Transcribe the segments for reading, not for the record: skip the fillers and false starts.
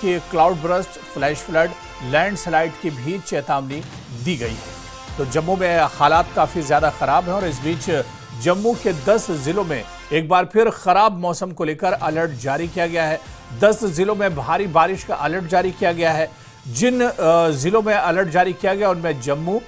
कि cloud burst, flash flood, landslide की भी चेतावनी दी गई है। तो जम्मू में हालात काफी ज्यादा खराब हैं और इस बीच जम्मू के 10 जिलों में एक बार फिर खराब मौसम को लेकर अलर्ट जारी किया गया है। 10 जिलों में भारी बारिश का अलर्ट जारी किया गया है। जिन जिलों में अलर्ट जारी किया गया उनमें जम्मू,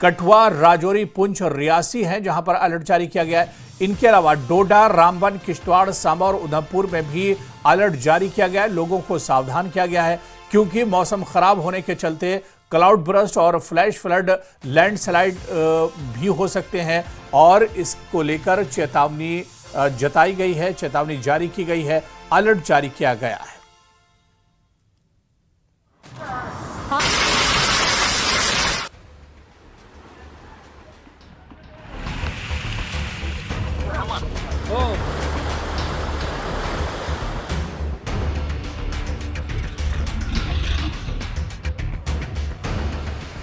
कठुआ, राजौरी, पुंछ और रियासी हैं जहां पर अलर्ट जारी किया गया है। इनके अलावा डोडा, रामबन, किश्तवाड़, सांबा और उधमपुर में भी अलर्ट जारी किया गया है। लोगों को सावधान किया गया है क्योंकि मौसम खराब होने के चलते क्लाउड बर्स्ट और फ्लैश फ्लड, लैंडस्लाइड भी हो सकते हैं और इसको लेकर चेतावनी जताई गई है, चेतावनी जारी की गई है, अलर्ट जारी किया गया है।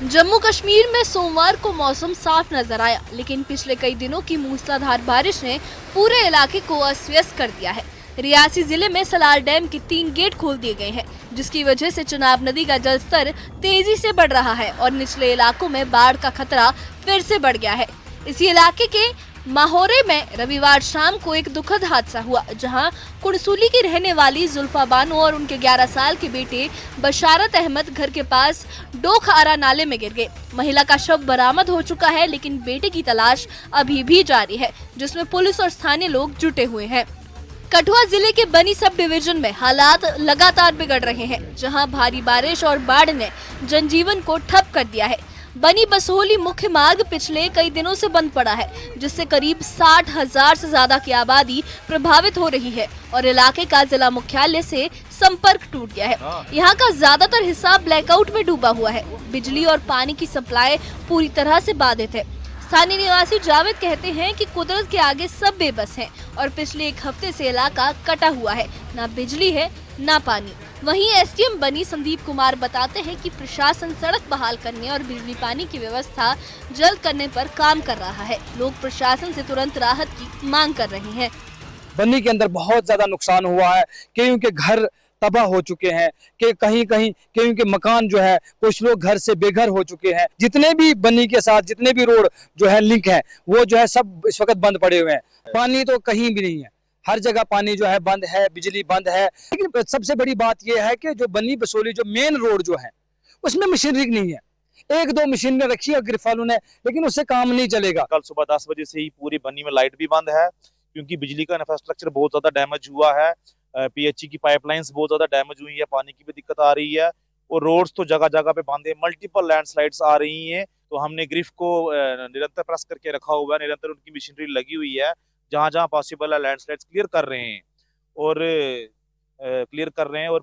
जम्मू कश्मीर में सोमवार को मौसम साफ नजर आया, लेकिन पिछले कई दिनों की मूसलाधार बारिश ने पूरे इलाके को अस्त व्यस्त कर दिया है। रियासी जिले में सलाल डैम के 3 गेट खोल दिए गए हैं, जिसकी वजह से चिनाब नदी का जलस्तर तेजी से बढ़ रहा है और निचले इलाकों में बाढ़ का खतरा फिर से बढ़ गया है। इसी इलाके के माहौरे में रविवार शाम को एक दुखद हादसा हुआ, जहां कुड़सूली की रहने वाली जुल्फा बानो और उनके 11 साल के बेटे बशारत अहमद घर के पास डोखारा नाले में गिर गए। महिला का शव बरामद हो चुका है, लेकिन बेटे की तलाश अभी भी जारी है, जिसमें पुलिस और स्थानीय लोग जुटे हुए हैं। कठुआ जिले के बनी सब डिवीजन में हालात लगातार बिगड़ रहे हैं, जहां भारी बारिश और बाढ़ ने जनजीवन को ठप कर दिया है। बनी बसोली मुख्य मार्ग पिछले कई दिनों से बंद पड़ा है, जिससे करीब 60,000 से ज्यादा की आबादी प्रभावित हो रही है और इलाके का जिला मुख्यालय से संपर्क टूट गया है। यहाँ का ज्यादातर हिस्सा ब्लैकआउट में डूबा हुआ है। बिजली और पानी की सप्लाई पूरी तरह से बाधित है। स्थानीय निवासी जावेद कहते हैं कि कुदरत के आगे सब बेबस हैं और पिछले 1 हफ्ते से इलाका कटा हुआ है, ना बिजली है ना पानी। वहीं एसडीएम बनी संदीप कुमार बताते हैं कि प्रशासन सड़क बहाल करने और बिजली पानी की व्यवस्था जल्द करने पर काम कर रहा है। लोग प्रशासन से तुरंत राहत की मांग कर रहे हैं। बन्नी के अंदर बहुत ज्यादा नुकसान हुआ है, कईयों के घर तबाह हो चुके हैं, कि कहीं कहीं के मकान जो है कुछ लोग घर से बेघर हो चुके हैं। जितने भी बन्नी के साथ जितने भी रोड जो है लिंक है वो जो है सब इस वक्त बंद पड़े हुए हैं। पानी तो कहीं भी नहीं है, हर जगह पानी जो है बंद है, बिजली बंद है। लेकिन सबसे बड़ी बात यह है कि जो बन्नी बसोली जो मेन रोड जो है उसमें मशीनरी नहीं है। 1-2 मशीन रखी है गिरफ्त वालों ने, लेकिन उससे काम नहीं चलेगा। कल सुबह 10 बजे से ही पूरी बन्नी में लाइट भी बंद है क्योंकि बिजली का इंफ्रास्ट्रक्चर बहुत ज्यादा डैमेज हुआ है। पीएचई की पाइपलाइंस बहुत ज्यादा डैमेज हुई है, पानी की भी दिक्कत आ रही है और रोड्स तो जगह जगह पे बंद है। मल्टीपल लैंडस्लाइड्स आ रही हैं, तो हमने ग्रिफ को निरंतर प्रेस करके रखा हुआ है। निरंतर उनकी मशीनरी लगी हुई है, जहां जहां पॉसिबल है लैंडस्लाइड्स क्लियर कर रहे हैं और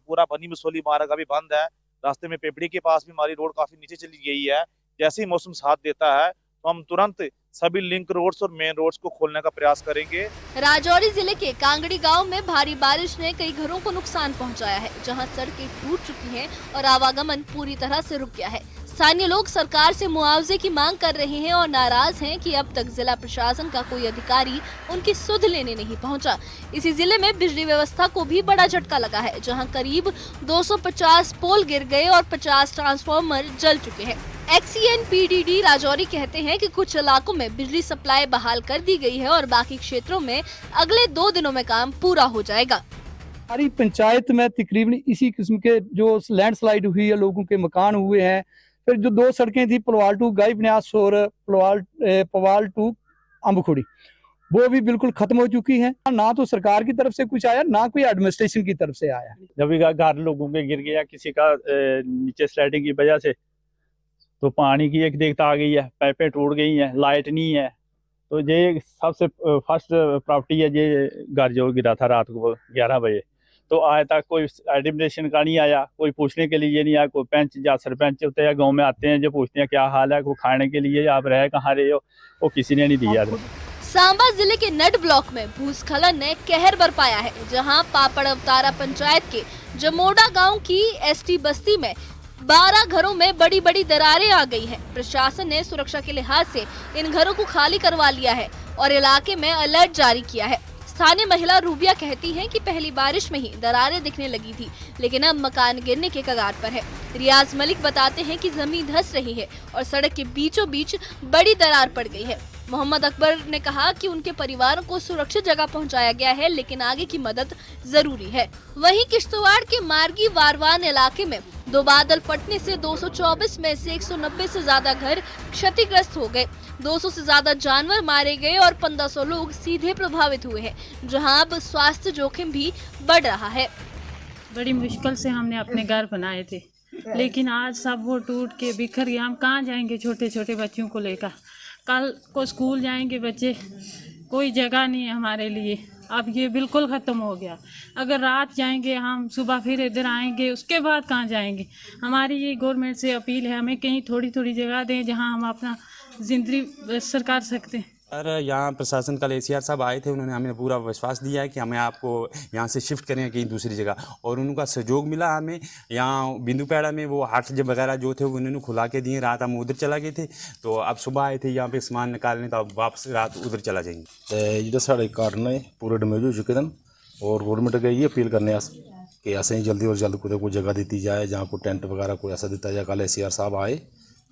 पूरा बनी बसोली मार्ग अभी बंद है। रास्ते में पेपड़ी के पास भी हमारी रोड काफी नीचे चली गई है। जैसे ही मौसम साथ देता है तो हम तुरंत सभी लिंक रोड्स और मेन रोड्स को खोलने का प्रयास करेंगे। राजौरी जिले के कांगड़ी गांव में भारी बारिश ने कई घरों को नुकसान पहुंचाया है, जहां सड़कें टूट चुकी हैं और आवागमन पूरी तरह से रुक गया है। स्थानीय लोग सरकार से मुआवजे की मांग कर रहे हैं और नाराज हैं कि अब तक जिला प्रशासन का कोई अधिकारी उनकी सुध लेने नहीं पहुंचा। इसी जिले में बिजली व्यवस्था को भी बड़ा झटका लगा है, जहां करीब 250 पोल गिर गए और 50 ट्रांसफार्मर जल चुके हैं। XCNPDD राजौरी कहते हैं कि कुछ इलाकों में बिजली सप्लाई बहाल कर दी गई है और बाकी क्षेत्रों में अगले 2 दिनों में काम पूरा हो जाएगा। हमारी पंचायत में तकरीबन इसी किस्म के जो लैंडस्लाइड हुई है, लोगों के मकान हुए हैं। फिर जो 2 सड़कें थी पलवाल टू गाई बन्यास और पवाल टू अम्बखोड़ी, वो भी बिल्कुल खत्म हो चुकी हैं। ना तो सरकार की तरफ से कुछ आया, ना कोई एडमिनिस्ट्रेशन की तरफ से आया। जब भी घर लोगों के गिर गया, किसी का नीचे स्लाइडिंग की वजह से, तो पानी की एक दिक्कत आ गई है, पाइपें टूट गई हैं, लाइट नहीं है। तो ये सबसे फर्स्ट प्रॉपर्टी है, ये घर जो गिरा था रात को 11 बजे, तो आज तक कोई एडमिनिस्ट्रेशन का नहीं आया, कोई पूछने के लिए नहीं आया। कोई पंच या सरपंच होते हैं गांव में आते हैं, जो पूछते हैं क्या हाल है, को खाने के लिए आप रहे कहाँ रहे हो, वो किसी ने नहीं दिया। सांबा जिले के नड ब्लॉक में भूस्खलन ने कहर बरपाया है, जहां पापड़ अवतारा पंचायत के जमोड़ा गांव की एसटी बस्ती में 12 घरों में बड़ी बड़ी दरारें आ गई हैं। प्रशासन ने सुरक्षा के लिहाज से इन घरों को खाली करवा लिया है और इलाके में अलर्ट जारी किया है। स्थानीय महिला रूबिया कहती हैं कि पहली बारिश में ही दरारें दिखने लगी थी, लेकिन अब मकान गिरने के कगार पर है। रियाज मलिक बताते हैं कि जमीन धंस रही है और सड़क के बीचों बीच बड़ी दरार पड़ गई है। मोहम्मद अकबर ने कहा कि उनके परिवार को सुरक्षित जगह पहुंचाया गया है, लेकिन आगे की मदद जरूरी है। वहीं किश्तवाड़ के मार्गी वारवान इलाके में दो बादल फटने से 224 में से 190 से ज्यादा घर क्षतिग्रस्त हो गए, 200 से ज्यादा जानवर मारे गए और 1500 लोग सीधे प्रभावित हुए हैं, जहां अब स्वास्थ्य जोखिम भी बढ़ रहा है। बड़ी मुश्किल से हमने अपने घर बनाए थे, लेकिन आज सब वो टूट के बिखर गए। हम कहाँ जाएंगे छोटे छोटे बच्चों को लेकर? कल को स्कूल जाएंगे बच्चे, कोई जगह नहीं है हमारे लिए। अब ये बिल्कुल ख़त्म हो गया। अगर रात जाएंगे हम, सुबह फिर इधर आएंगे, उसके बाद कहाँ जाएंगे? हमारी ये गवर्नमेंट से अपील है, हमें कहीं थोड़ी थोड़ी जगह दें जहाँ हम अपना ज़िंदगी बसर कर सकते हैं। सर, यहाँ प्रशासन कल ACR साहब आए थे, उन्होंने हमें पूरा विश्वास दिया है कि हमें आपको यहाँ से शिफ्ट करें कहीं दूसरी जगह, और उनका सहयोग मिला हमें। यहाँ बिंदुपेड़ा में वो हाट वगैरह जो थे वो उन्होंने खुला के दिए। रात हम उधर चला गए थे, तो अब सुबह आए थे यहाँ पे सामान निकालने, तो अब वापस रात उधर चला जाएंगे। जो साढ़े घर ने पूरे डैमेज हो चुके हैं, और गौरमेंट का ये अपील करने कि ऐसे ही जल्दी और जल्द कोई जगह दी जाए जहाँ को टेंट वगैरह कोई ऐसा देता जाए। कल ACR साहब आए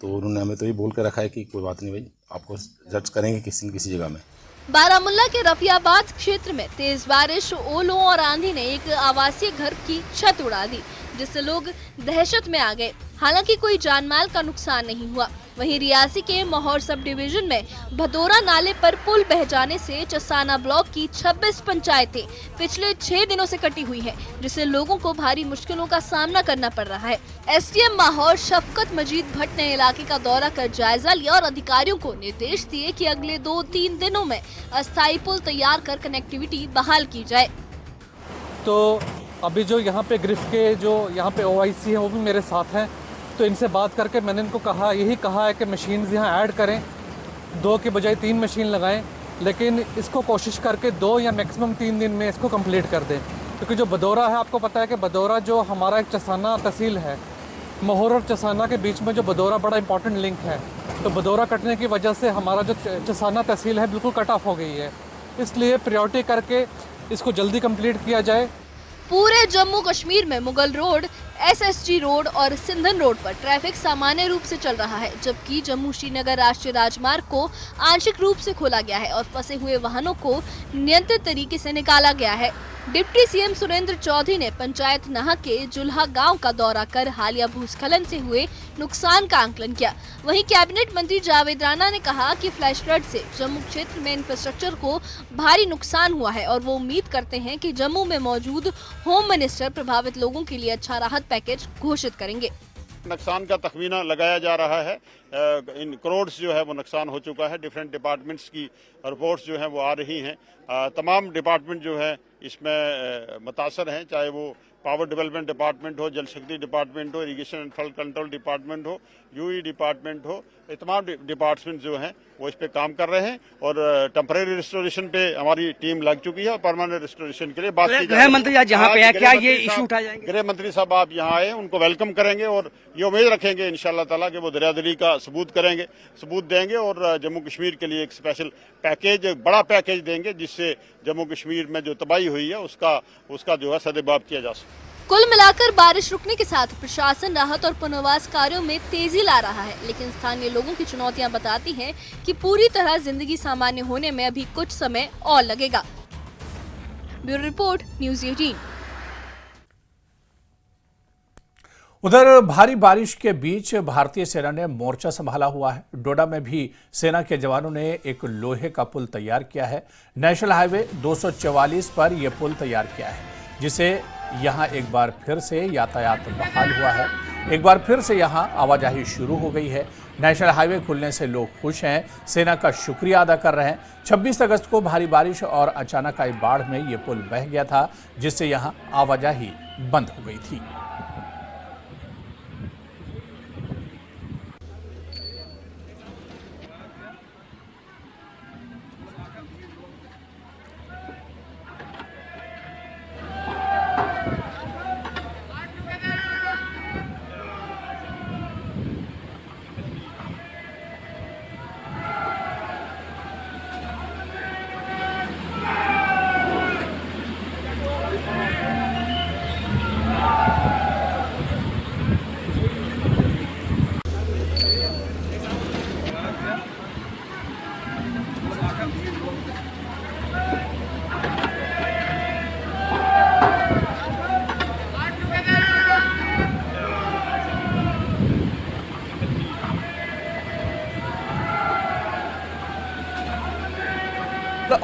तो उन्होंने हमें तो ये बोल के रखा है कि कोई बात नहीं भाई, आपको जज करेंगे किसी न किसी जगह में। बारामुल्ला के रफियाबाद क्षेत्र में तेज बारिश, ओलों और आंधी ने एक आवासीय घर की छत उड़ा दी, जिससे लोग दहशत में आ गए। हालांकि कोई जानमाल का नुकसान नहीं हुआ। वहीं रियासी के मोहर सब डिवीजन में भदौरा नाले पर पुल बह जाने से चसाना ब्लॉक की 26 पंचायतें पिछले 6 दिनों से कटी हुई हैं, जिससे लोगों को भारी मुश्किलों का सामना करना पड़ रहा है। SDM माहौर शफकत मजीद भट्ट ने इलाके का दौरा कर जायजा लिया और अधिकारियों को निर्देश दिए कि अगले 2-3 दिनों में अस्थायी पुल तैयार कर कनेक्टिविटी बहाल की जाए। तो अभी जो यहाँ पे ग्रिफ के जो यहाँ पे OIC हैं वो भी मेरे साथ हैं, तो इनसे बात करके मैंने इनको यही कहा है कि मशीन्स यहाँ ऐड करें, 2 के बजाय 3 मशीन लगाएं, लेकिन इसको कोशिश करके 2 या मैक्सिमम 3 दिन में इसको कंप्लीट कर दें। क्योंकि जो भदौरा है, आपको पता है कि भदौरा जो हमारा एक चसाना तहसील है, मोहर और चसाना के बीच में जो भदौरा बड़ा इंपॉर्टेंट लिंक है, तो भदौरा कटने की वजह से हमारा जो चसाना तहसील है बिल्कुल कट ऑफ हो गई है। इसलिए प्रायोरिटी करके इसको जल्दी कंप्लीट किया जाए। पूरे जम्मू कश्मीर में मुगल रोड, SSG रोड और सिंधन रोड पर ट्रैफिक सामान्य रूप से चल रहा है, जबकि जम्मू श्रीनगर राष्ट्रीय राजमार्ग को आंशिक रूप से खोला गया है और फंसे हुए वाहनों को नियंत्रित तरीके से निकाला गया है। डिप्टी CM सुरेंद्र चौधरी ने पंचायत नाह के जुल्हा गांव का दौरा कर हालिया भूस्खलन से हुए नुकसान का आकलन किया। वहीं कैबिनेट मंत्री जावेद राणा ने कहा कि फ्लैश फ्लड से जम्मू क्षेत्र में इंफ्रास्ट्रक्चर को भारी नुकसान हुआ है और वो उम्मीद करते हैं कि जम्मू में मौजूद होम मिनिस्टर प्रभावित लोगों के लिए अच्छा राहत पैकेज घोषित करेंगे। नुकसान का तखमीना लगाया जा रहा है। इन करोड्स जो है वो नुकसान हो चुका है। डिफरेंट डिपार्टमेंट्स की रिपोर्ट्स जो हैं वो आ रही हैं। तमाम डिपार्टमेंट जो है इसमें मुतासर हैं, चाहे वो पावर डेवलपमेंट डिपार्टमेंट हो, जल शक्ति डिपार्टमेंट हो, irrigation and flood control department हो, UE डिपार्टमेंट हो, ये तमाम डिपार्टमेंट जो हैं वो इस पे काम कर रहे हैं और टेम्परेरी रिस्टोरेशन पे हमारी टीम लग चुकी है और परमानेंट रिस्टोरेशन के लिए बात की। गृह मंत्री आज यहाँ पे हैं, क्या ये इशू उठाए जाएंगे? गृह मंत्री साहब आप यहाँ आए, उनको वेलकम करेंगे और ये उम्मीद रखेंगे इंशाल्लाह ताला कि वो दरियादिली का सबूत देंगे और जम्मू कश्मीर के लिए एक स्पेशल पैकेज, बड़ा पैकेज देंगे, जिससे जम्मू कश्मीर में जो तबाही हुई है उसका जो है सदेबाब किया जा सके। कुल मिलाकर बारिश रुकने के साथ प्रशासन राहत और पुनर्वास कार्यों में तेजी ला रहा है, लेकिन स्थानीय लोगों की चुनौतियां बताती हैं कि पूरी तरह जिंदगी सामान्य होने में अभी कुछ समय और लगेगा। Bureau report, news 18। उधर भारी बारिश के बीच भारतीय सेना ने मोर्चा संभाला हुआ है। डोडा में भी सेना के जवानों ने एक लोहे का पुल तैयार किया है। नेशनल हाईवे 244 पर यह पुल तैयार किया है, जिसे यहां एक बार फिर से यातायात बहाल हुआ है। एक बार फिर से यहां आवाजाही शुरू हो गई है। नेशनल हाईवे खुलने से लोग खुश हैं, सेना का शुक्रिया अदा कर रहे हैं। 26 अगस्त को भारी बारिश और अचानक आई बाढ़ में यह पुल बह गया था, जिससे यहां आवाजाही बंद हो गई थी।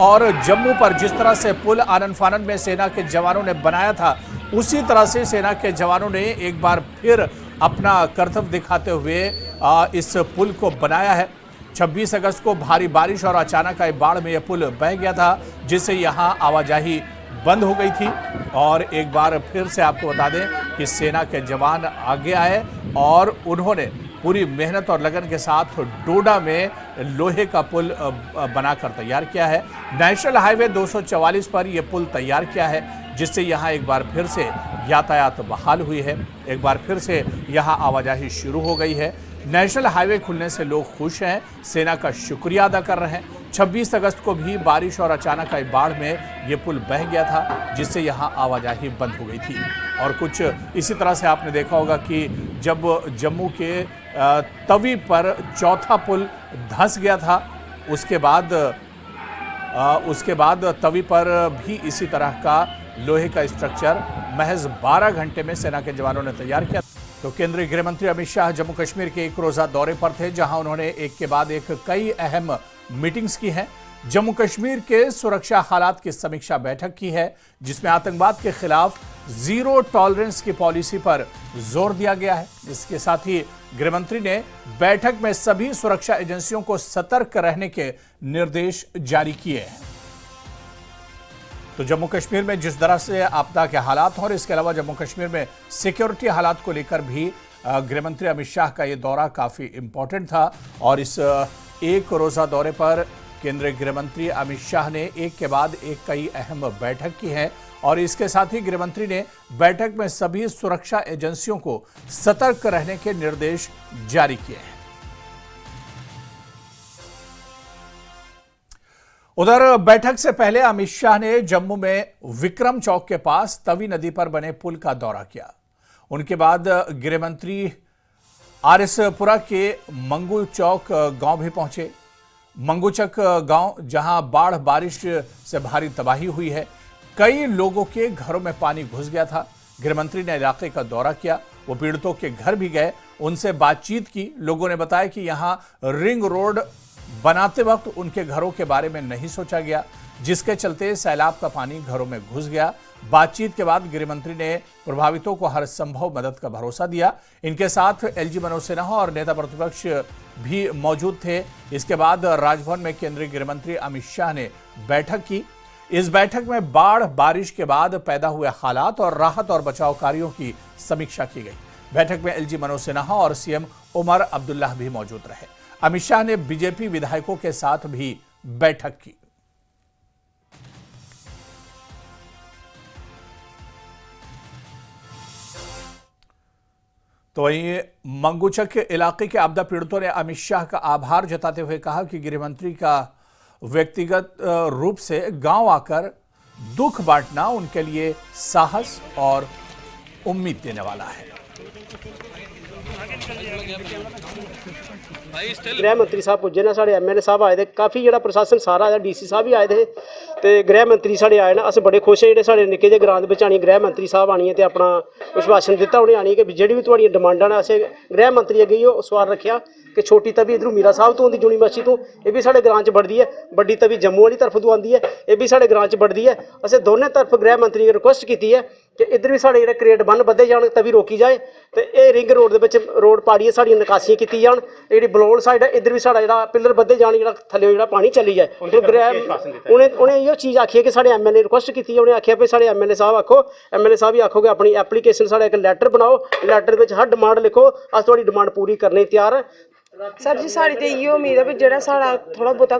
और जम्मू पर जिस तरह से पुल आनन फानन में सेना के जवानों ने बनाया था, उसी तरह से सेना के जवानों ने एक बार फिर अपना कर्तव्य दिखाते हुए इस पुल को बनाया है। 26 अगस्त को भारी बारिश और अचानक आई बाढ़ में यह पुल बह गया था, जिससे यहां आवाजाही बंद हो गई थी। और एक बार फिर से आपको बता दें कि सेना के जवान आगे आए और उन्होंने पूरी मेहनत और लगन के साथ डोडा में लोहे का पुल बनाकर तैयार किया है। नेशनल हाईवे 244 पर यह पुल तैयार किया है, जिससे यहां एक बार फिर से यातायात बहाल हुई है, एक बार फिर से यहां आवाजाही शुरू हो गई है। नेशनल हाईवे खुलने से लोग खुश हैं, सेना का शुक्रिया अदा कर रहे हैं। 26 अगस्त को भी बारिश और अचानक आई बाढ़ में ये पुल बह गया था, जिससे यहां आवाजाही बंद हो गई थी। और कुछ इसी तरह से आपने देखा होगा कि जब जम्मू के तवी पर चौथा पुल धंस गया था, उसके बाद तवी पर भी इसी तरह का लोहे का स्ट्रक्चर महज 12 घंटे में सेना के जवानों ने तैयार किया। तो केंद्रीय गृह मंत्री अमित शाह जम्मू कश्मीर के एक रोजा दौरे पर थे, जहां उन्होंने एक के बाद एक कई अहम मीटिंग्स की हैं। जम्मू कश्मीर के सुरक्षा हालात की समीक्षा बैठक की है, जिसमें आतंकवाद के खिलाफ जीरो टॉलरेंस की पॉलिसी पर जोर दिया गया है। इसके साथ ही गृह मंत्री ने बैठक में सभी सुरक्षा एजेंसियों को सतर्क रहने के निर्देश जारी किए हैं। तो जम्मू कश्मीर में जिस तरह से आपदा के हालात हैं और इसके अलावा जम्मू कश्मीर में सिक्योरिटी हालात को लेकर भी गृह मंत्री अमित शाह का ये दौरा काफ़ी इम्पोर्टेंट था। और इस एक रोज़ा दौरे पर केंद्रीय गृह मंत्री अमित शाह ने एक के बाद एक कई अहम बैठक की है। और इसके साथ ही गृह मंत्री ने बैठक में सभी सुरक्षा एजेंसियों को सतर्क रहने के निर्देश जारी किए हैं। उधर बैठक से पहले अमित शाह ने जम्मू में विक्रम चौक के पास तवी नदी पर बने पुल का दौरा किया। उनके बाद गृह मंत्री आरएसपुरा के मंगू चौक गांव भी पहुंचे। मंगूचक गांव जहां बाढ़ बारिश से भारी तबाही हुई है, कई लोगों के घरों में पानी घुस गया था। गृह मंत्री ने इलाके का दौरा किया, वो पीड़ितों के घर भी गए, उनसे बातचीत की। लोगों ने बताया कि यहां रिंग रोड बनाते वक्त उनके घरों के बारे में नहीं सोचा गया, जिसके चलते सैलाब का पानी घरों में घुस गया। बातचीत के बाद गृह मंत्री ने प्रभावितों को हर संभव मदद का भरोसा दिया। इनके साथ एलजी मनोज सिन्हा और नेता प्रतिपक्ष भी मौजूद थे। इसके बाद राजभवन में केंद्रीय गृह मंत्री अमित शाह ने बैठक की। इस बैठक में बाढ़ बारिश के बाद पैदा हुए हालात और राहत और बचाव कार्यों की समीक्षा की गई। बैठक में एलजी मनोज सिन्हा और सीएम उमर अब्दुल्लाह भी मौजूद रहे। अमित शाह ने बीजेपी विधायकों के साथ भी बैठक की। तो वहीं मंगूचक इलाके के आपदा पीड़ितों ने अमित शाह का आभार जताते हुए कहा कि गृह मंत्री का व्यक्तिगत रूप से गांव आकर दुख बांटना उनके लिए साहस और उम्मीद देने वाला है। गृह मंत्री साहब पुज्जे ना, साढ़े एमएलए साहब आए थे, काफ़ी जो प्रशासन सारा आया, डीसी साहब भी आए थे, तो गृह मंत्री साढ़े आए ना, अस बड़े खुश हैं। जो साढ़े निक्के जे ग्रां दे आनी गृह मंत्री साहब आनी है तो अपना विश्वासन दिता उन्हें आनी कि जी भी थोड़ी डिमांडा ने असें गृह मंत्री अगे ही सवाल रखा कि छोटी तवी इधरों मीरा साहब तो आती जुनी मस्जिद तो ये भी साढ़े ग्रां च बढ़ती है, बड़ी तवी जम्मू वाली तरफ तो आती है, ये भी साढ़े ग्रां च बढ़ती है। असें दोनों तरफ गृह मंत्री ने रिक्वेस्ट की है कि इधर भी साढ़े जो क्रेट बन बधे जान, तवी रोकी जाए, तो ये रिंग रोड के रोड पाड़िए साड़ियाँ निकासियाँ की जान, जी बलोल साइड है इधर भी साढ़ा जो पिलर बधे जान, जो थले जो पानी चली जाए। तो गृह उन्हें ये चीज़ आखी है कि साढ़े एमएलए रिक्वेस्ट की, उन्हें आखिया भी साढ़े एमएलए साहब आखो, एमएलए साहब भी आखो कि अपनी एप्लीकेशन साढ़े एक लैटर बनाओ, लैटर में हर डिमांड लिखो, अस थोड़ी डिमांड पूरी करने तैयार है। सर जी साड़ी तो इो उम्मीद है भी जो साढ़ा थोड़ा बहुता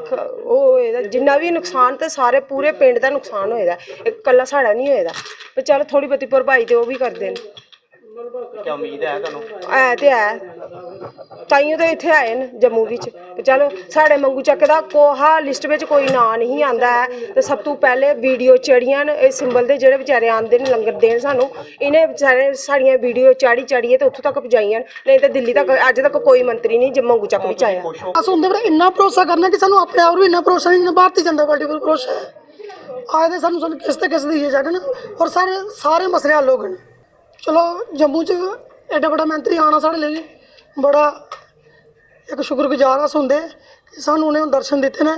होएदा, जिन्ना भी नुकसान तो सारे पूरे पिंड का नुकसान होएदा, एक कल्ला साढ़ा नहीं होएदा, पर चलो थोड़ी बहुती भरपाई तो वो भी कर देन। क्या उम्मीद है तुहानू? है तो है, ताइयों तो इत्थे आए न जम्मू विच, चलो साढ़े मंगू चक दा कोहा लिस्ट में कोई नां नहीं आंदा है, तो सब तो पहले वीडियो चढ़ियां न, इस सिंबल दे जेह्ड़े बेचारे आंदे न लंगर देन सानू, इन्हें बेचारे साड़ियां वीडियो चाड़िए तो उत्थों तक पजाइयां, नहीं तो दिल्ली तक अज तक कोई मंत्री नहीं जो मंगू चक विच आया। अस उंदे पर इन्ना भरोसा करना कि सानू अपने आप इन्ना भरोसा नहीं, भारतीय जनता पार्टी पर भरोसा आए दे सानू किस दिए जान और सारे मसले हल हो गए। चलो जम्मू च एडा बड़ा मंत्री आना साढ़े लिए बड़ा एक शुक्रगुजार अस होंदे कि सानू उन्हें दर्शन दिते ने।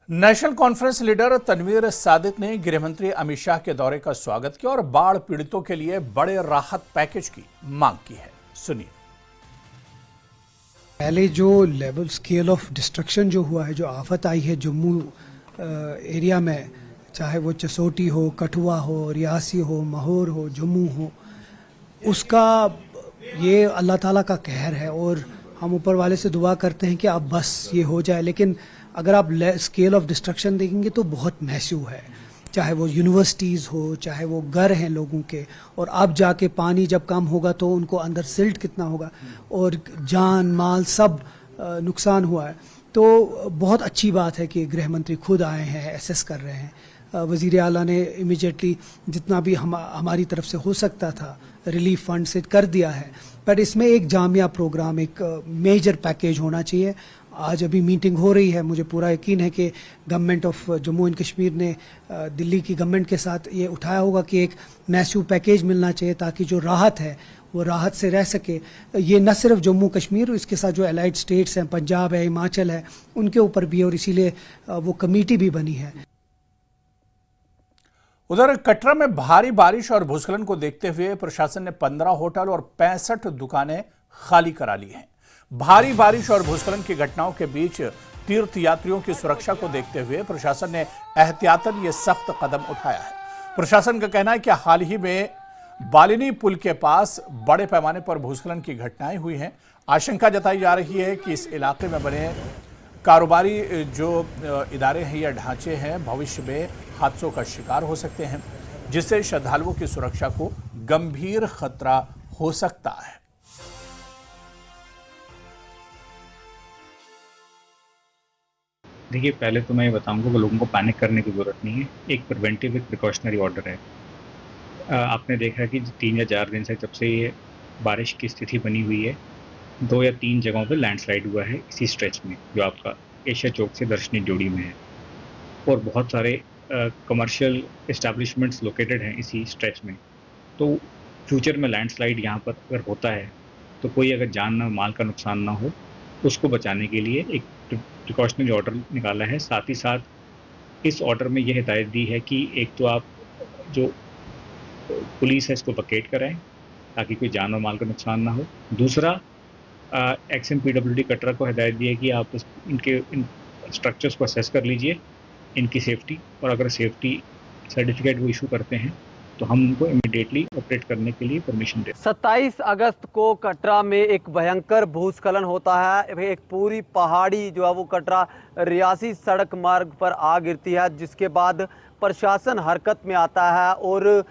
नेशनल कॉन्फ्रेंस लीडर तनवीर सादिक ने गृह मंत्री अमित शाह के दौरे का स्वागत किया और बाढ़ पीड़ितों के लिए बड़े राहत पैकेज की मांग की है। सुनिए। पहले जो लेवल स्केल ऑफ डिस्ट्रक्शन जो हुआ है, जो आफत आई है जम्मू एरिया में, चाहे वो चसोटी हो, कठुआ हो, रियासी हो, महौर हो, जम्मू हो, उसका ये अल्लाह ताला का कहर है और हम ऊपर वाले से दुआ करते हैं कि अब बस ये हो जाए। लेकिन अगर आप स्केल ऑफ डिस्ट्रक्शन देखेंगे तो बहुत मैस्यू है, चाहे वो यूनिवर्सिटीज़ हो, चाहे वो घर हैं लोगों के, और अब जाके पानी जब कम होगा तो उनको अंदर सिल्ट कितना होगा और जान माल सब नुकसान हुआ है। तो बहुत अच्छी बात है कि गृह मंत्री खुद आए हैं, एसेस कर रहे हैं। वज़ीर आला ने इमीडिएटली जितना भी हमारी तरफ से हो सकता था रिलीफ फंड से कर दिया है, बट इसमें एक जामिया प्रोग्राम, एक मेजर पैकेज होना चाहिए। आज अभी मीटिंग हो रही है, मुझे पूरा यकीन है कि government of Jammu and Kashmir ने दिल्ली की गवर्नमेंट के साथ ये उठाया होगा कि एक मैस्यू पैकेज मिलना चाहिए ताकि जो राहत है वो राहत से रह सके। ये न सिर्फ जम्मू कश्मीर, इसके साथ जो एलाइड स्टेट्स हैं, पंजाब है, हिमाचल है, उनके ऊपर भी, और इसीलिए वो कमेटी भी बनी है। उधर कटरा में भारी बारिश और भूस्खलन को देखते हुए प्रशासन ने 15 होटल और 65 दुकानें खाली करा ली हैं। भारी बारिश और भूस्खलन की घटनाओं के बीच तीर्थ यात्रियों की सुरक्षा को देखते हुए प्रशासन ने एहतियातन ये सख्त कदम उठाया है। प्रशासन का कहना है कि हाल ही में बालिनी पुल के पास बड़े पैमाने पर भूस्खलन की घटनाएं हुई हैं। आशंका जताई जा रही है कि इस इलाके में बने कारोबारी जो इदारे हैं या ढांचे हैं भविष्य में हादसों का शिकार हो सकते हैं, जिससे श्रद्धालुओं की सुरक्षा को गंभीर खतरा हो सकता है। देखिए, पहले तो मैं ये बताऊंगा कि लोगों को पैनिक करने की ज़रूरत नहीं है। एक प्रिवेंटिव, एक प्रिकॉशनरी ऑर्डर है। आपने देखा कि 3 या 4 दिन से जब से ये बारिश की स्थिति बनी हुई है, 2 या 3 जगहों पे लैंडस्लाइड हुआ है इसी स्ट्रेच में, जो आपका एशिया चौक से दर्शनी ड्योढ़ी में है, और बहुत सारे कमर्शियल एस्टैब्लिशमेंट्स लोकेटेड हैं इसी स्ट्रेच में। तो फ्यूचर में लैंडस्लाइड यहाँ पर अगर होता है तो कोई अगर जान ना माल का नुकसान ना हो, उसको बचाने के लिए एक प्रिकॉशनरी ऑर्डर निकाला है। साथ ही साथ इस ऑर्डर में यह हिदायत दी है कि एक तो आप जो पुलिस है इसको वकेट कराएं ताकि कोई जान और माल का नुकसान ना हो। दूसरा, XMPWD कटरा को हिदायत दी है कि आप इन स्ट्रक्चर्स को असेस कर लीजिए, इनकी सेफ्टी, और अगर सेफ्टी सर्टिफिकेट वो इशू करते हैं तो हम उनको इमीडिएटली ऑपरेट करने के लिए परमिशन दें। 27 अगस्त को कटरा में एक भयंकर भूस्खलन होता है। एक पूरी पहाड़ी जो है वो कटरा रियासी सड़क मार्ग पर आ गिरती है, जिसके बाद प्रशासन हरकत में आता है और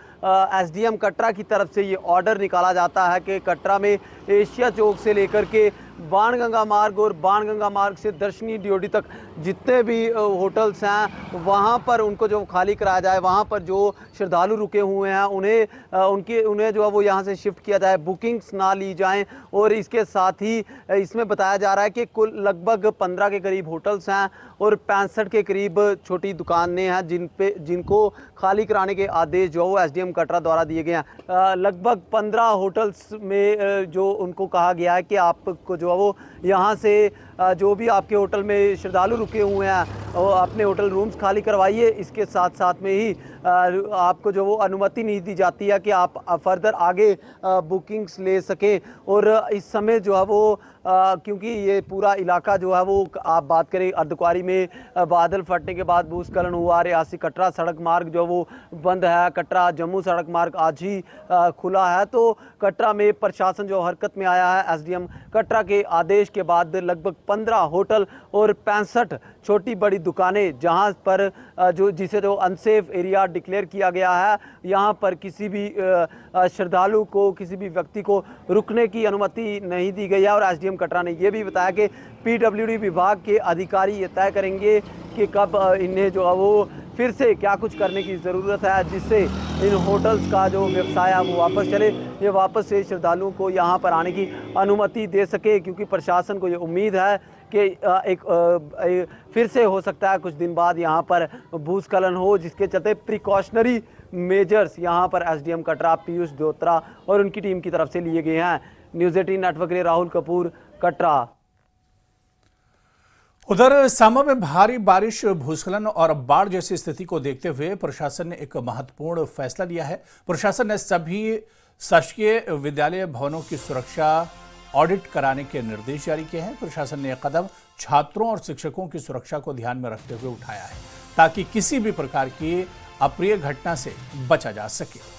SDM कटरा की तरफ से ये ऑर्डर निकाला जाता है कि कटरा में एशिया चौक से लेकर के बाणगंगा मार्ग और बाणगंगा मार्ग से दर्शनी ड्योढ़ी तक जितने भी होटल्स हैं वहाँ पर उनको जो खाली कराया जाए। वहाँ पर जो श्रद्धालु रुके हुए हैं उन्हें जो है वो यहाँ से शिफ्ट किया जाए, बुकिंग्स ना ली जाएं। और इसके साथ ही इसमें बताया जा रहा है कि कुल लगभग 15 के करीब होटल्स हैं और 65 के करीब छोटी दुकानें हैं जिनको खाली कराने के आदेश जो वो SDM कटरा द्वारा दिए गए हैं। लगभग 15 होटल्स में जो उनको कहा गया है कि आपको जो है वो यहाँ से जो भी आपके होटल में श्रद्धालु रुके हुए हैं वो अपने होटल रूम्स खाली करवाइए। इसके साथ साथ में ही आपको जो वो अनुमति नहीं दी जाती है कि आप फर्दर आगे बुकिंग्स ले सकें। और इस समय जो है वो क्योंकि ये पूरा इलाका जो है वो आप बात करें अर्धकुआरी में बादल फटने के बाद भूस्खलन हुआ, रियासी कटरा सड़क मार्ग जो वो बंद है, कटरा जम्मू सड़क मार्ग आज ही खुला है। तो कटरा में प्रशासन जो हरकत में आया है SDM कटरा के आदेश के बाद लगभग 15 होटल और 65 छोटी बड़ी दुकानें जहां पर जिसे जो अनसेफ एरिया डिक्लेयर किया गया है, यहां पर किसी भी श्रद्धालु को, किसी भी व्यक्ति को रुकने की अनुमति नहीं दी गई है। और SDM कटरा ने यह भी बताया कि PWD विभाग के अधिकारी ये तय करेंगे कि कब इन्हें जो है वो फिर से क्या कुछ करने की ज़रूरत है जिससे इन होटल्स का जो व्यवसाय है वो वापस चले, ये वापस से श्रद्धालुओं को यहाँ पर आने की अनुमति दे सके। क्योंकि प्रशासन को ये उम्मीद है कि एक फिर से हो सकता है कुछ दिन बाद यहाँ पर भूस्खलन हो, जिसके चलते प्रिकॉशनरी मेजर्स यहाँ पर SDM कटरा पीयूष दोत्रा और उनकी टीम की तरफ से लिए गए हैं। न्यूज़ 18 नेटवर्क के लिए राहुल कपूर, कटरा। उधर सामा में भारी बारिश, भूस्खलन और बाढ़ जैसी स्थिति को देखते हुए प्रशासन ने एक महत्वपूर्ण फैसला लिया है। प्रशासन ने सभी शासकीय विद्यालय भवनों की सुरक्षा ऑडिट कराने के निर्देश जारी किए हैं। प्रशासन ने यह कदम छात्रों और शिक्षकों की सुरक्षा को ध्यान में रखते हुए उठाया है ताकि किसी भी प्रकार की अप्रिय घटना से बचा जा सके।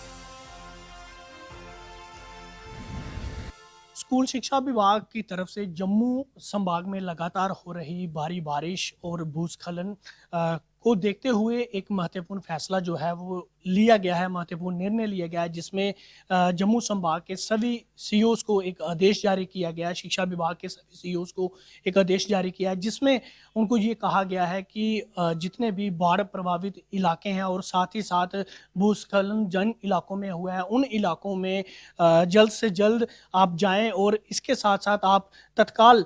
स्कूल शिक्षा विभाग की तरफ से जम्मू संभाग में लगातार हो रही भारी बारिश और भूस्खलन को देखते हुए एक महत्वपूर्ण फैसला जो है वो लिया गया है, महत्वपूर्ण निर्णय लिया गया है, जिसमें जम्मू संभाग के सभी सीईओज़ को एक आदेश जारी किया गया है। शिक्षा विभाग के सभी सीईओज़ को एक आदेश जारी किया है जिसमें उनको ये कहा गया है कि जितने भी बाढ़ प्रभावित इलाके हैं और साथ ही साथ भूस्खलन जिन इलाकों में हुआ है उन इलाकों में जल्द से जल्द आप जाएं और इसके साथ साथ आप तत्काल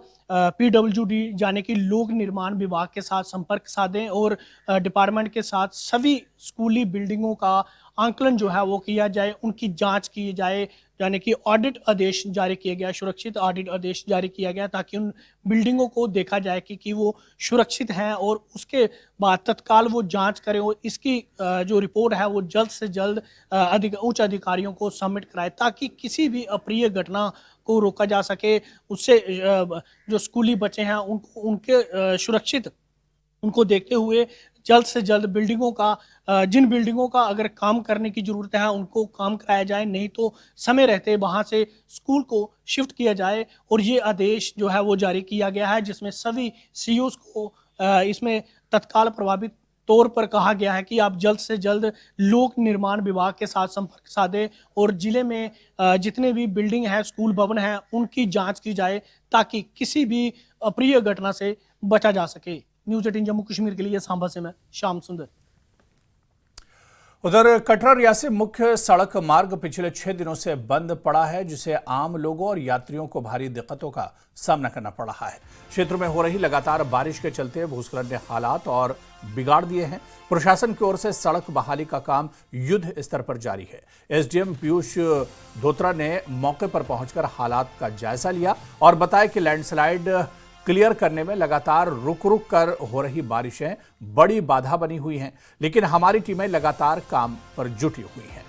PWD जाने की लोक निर्माण विभाग के साथ संपर्क साधें और डिपार्टमेंट के साथ सभी स्कूली बिल्डिंगों का आंकलन जो है वो किया जाए, उनकी जांच की जाए, यानी कि ऑडिट आदेश जारी किया गया, सुरक्षित ऑडिट आदेश जारी किया गया ताकि उन बिल्डिंगों को देखा जाए कि वो सुरक्षित हैं और उसके बाद तत्काल वो जांच करें और इसकी जो रिपोर्ट है वो जल्द से जल्द उच्च अधिकारियों को सबमिट कराए ताकि किसी भी अप्रिय घटना को रोका जा सके। उससे जो स्कूली बच्चे हैं उनके सुरक्षित उनको देखते हुए जल्द से जल्द बिल्डिंगों का जिन बिल्डिंगों का अगर काम करने की ज़रूरत है उनको काम कराया जाए, नहीं तो समय रहते वहाँ से स्कूल को शिफ्ट किया जाए। और ये आदेश जो है वो जारी किया गया है जिसमें सभी सीईओज़ को इसमें तत्काल प्रभावित तौर पर कहा गया है कि आप जल्द से जल्द लोक निर्माण विभाग के साथ संपर्क साधें और जिले में जितने भी बिल्डिंग हैं, स्कूल भवन हैं, उनकी जांच की जाए ताकि किसी भी अप्रिय घटना से बचा जा सके। न्यूज़ 18 जम्मू कश्मीर के लिए सांबा से मैं श्याम सुंदर। उधर कटरा रियासी मुख्य सड़क मार्ग पिछले 6 दिनों से बंद पड़ा है जिससे आम लोगों और यात्रियों को भारी दिक्कतों का सामना करना पड़ रहा है। क्षेत्र में हो रही लगातार बारिश के चलते भूस्खलन ने हालात और बिगाड़ दिए हैं। प्रशासन की ओर से सड़क बहाली का काम युद्ध स्तर पर जारी है। एसडीएम पीयूष धोत्रा ने मौके पर पहुंचकर हालात का जायजा लिया और बताया कि लैंडस्लाइड क्लियर करने में लगातार रुक रुक कर हो रही बारिशें बड़ी बाधा बनी हुई हैं, लेकिन हमारी टीमें लगातार काम पर जुटी हुई हैं।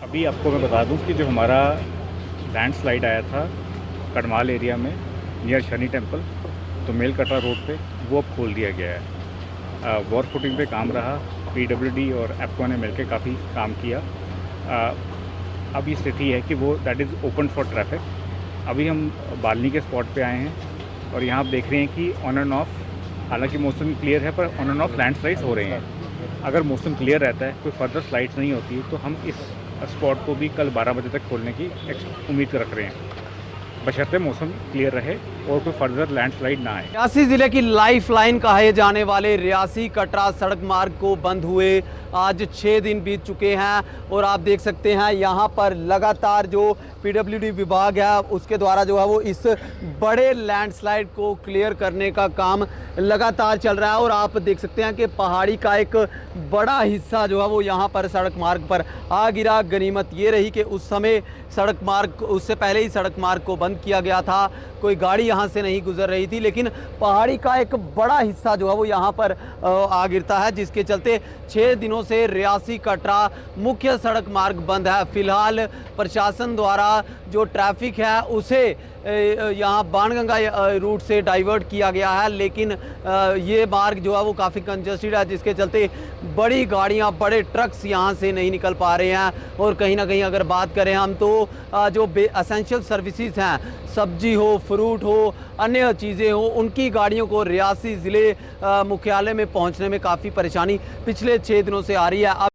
अभी आपको मैं बता दूं कि जो हमारा लैंडस्लाइड आया था कड़माल एरिया में नियर शनि टेम्पल, तो मेल कटरा रोड पे, वो अब खोल दिया गया है। वॉर फुटिंग पे काम रहा, PWD और एप्को ने मिलकर काफ़ी काम किया। अब ये स्थिति है कि वो that is open for traffic. अभी हम बालनी के स्पॉट पे आए हैं और यहाँ आप देख रहे हैं कि ऑन एंड ऑफ, हालांकि मौसम क्लियर है पर ऑन एंड ऑफ लैंडस्लाइड्स हो रहे हैं। अगर मौसम क्लियर रहता है, कोई फर्दर स्लाइड्स नहीं होती, तो हम इस स्पॉट को भी कल 12 बजे तक खोलने की उम्मीद रख रहे हैं, बशर्ते मौसम क्लियर रहे और कोई फर्दर लैंडस्लाइड ना आए। रियासी जिले की लाइफलाइन कहे जाने वाले रियासी कटरा सड़क मार्ग को बंद हुए आज 6 दिन बीत चुके हैं और आप देख सकते हैं यहाँ पर लगातार जो PWD विभाग है उसके द्वारा जो है वो इस बड़े लैंडस्लाइड को क्लियर करने का काम लगातार चल रहा है। और आप देख सकते हैं कि पहाड़ी का एक बड़ा हिस्सा जो है वो यहाँ पर सड़क मार्ग पर आ गिरा। गनीमत ये रही कि उस समय सड़क मार्ग, उससे पहले ही सड़क मार्ग को बंद किया गया था, कोई गाड़ी यहाँ से नहीं गुजर रही थी, लेकिन पहाड़ी का एक बड़ा हिस्सा जो है वो यहाँ पर आ गिरता है, जिसके चलते 6 दिनों से रियासी कटरा मुख्य सड़क मार्ग बंद है। फिलहाल प्रशासन द्वारा जो ट्रैफिक है उसे यहाँ बाणगंगा रूट से डाइवर्ट किया गया है, लेकिन ये मार्ग जो है वो काफ़ी कंजस्टेड है, जिसके चलते बड़ी गाड़ियाँ, बड़े ट्रक्स यहाँ से नहीं निकल पा रहे हैं। और कहीं ना कहीं अगर बात करें हम तो जो एसेंशियल सर्विसेज हैं, सब्जी हो, फ्रूट हो, अन्य चीज़ें हो, उनकी गाड़ियों को रियासी ज़िले मुख्यालय में पहुँचने में काफ़ी परेशानी पिछले 6 दिनों से आ रही है।